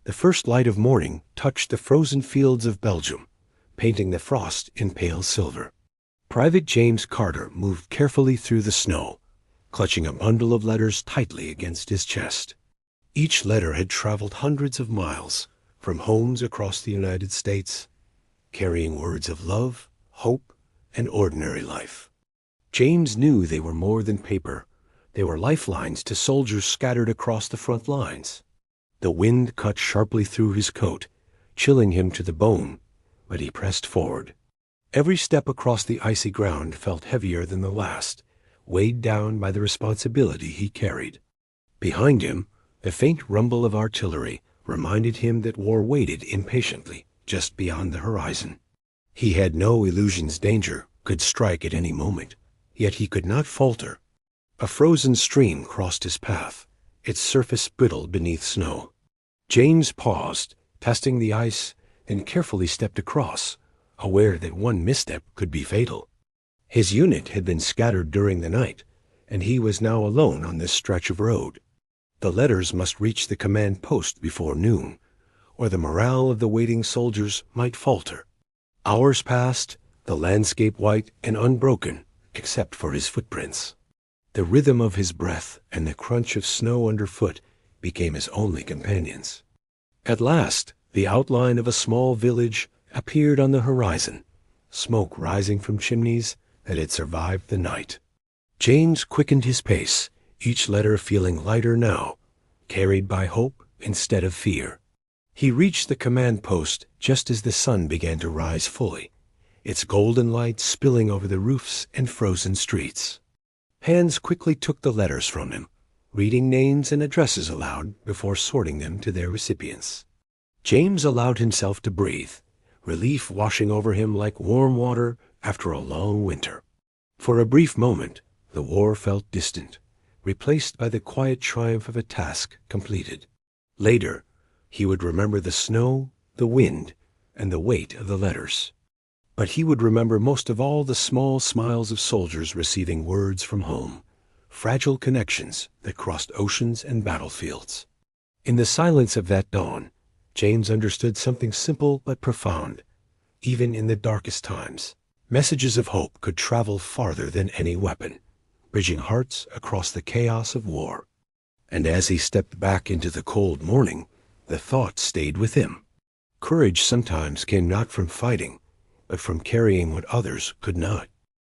The first light of morning touched the frozen fields of Belgium, painting the frost in pale silver. Private James Carter moved carefully through the snow, clutching a bundle of letters tightly against his chest. Each letter had traveled hundreds of miles, from homes across the United States, carrying words of love, hope, and ordinary life. James knew they were more than paper. They were lifelines to soldiers scattered across the front lines. The wind cut sharply through his coat, chilling him to the bone, but he pressed forward. Every step across the icy ground felt heavier than the last, weighed down by the responsibility he carried. Behind him, the faint rumble of artillery reminded him that war waited impatiently just beyond the horizon. He had no illusions danger could strike at any moment, yet he could not falter. A frozen stream crossed his path, its surface brittle beneath snow. James paused, testing the ice, and carefully stepped across, aware that one misstep could be fatal. His unit had been scattered during the night, and he was now alone on this stretch of road. The letters must reach the command post before noon, or the morale of the waiting soldiers might falter. Hours passed, the landscape white and unbroken, except for his footprints. The rhythm of his breath and the crunch of snow underfoot became his only companions. At last, the outline of a small village appeared on the horizon, smoke rising from chimneys that had survived the night. James quickened his pace, each letter feeling lighter now, carried by hope instead of fear. He reached the command post just as the sun began to rise fully, its golden light spilling over the roofs and frozen streets. Hands quickly took the letters from him, reading names and addresses aloud before sorting them to their recipients. James allowed himself to breathe, relief washing over him like warm water after a long winter. For a brief moment, the war felt distant, replaced by the quiet triumph of a task completed. Later, he would remember the snow, the wind, and the weight of the letters. But he would remember most of all the small smiles of soldiers receiving words from home, fragile connections that crossed oceans and battlefields. In the silence of that dawn, James understood something simple but profound. Even in the darkest times, messages of hope could travel farther than any weapon, bridging hearts across the chaos of war. And as he stepped back into the cold morning, the thought stayed with him. Courage sometimes came not from fighting, but from carrying what others could not.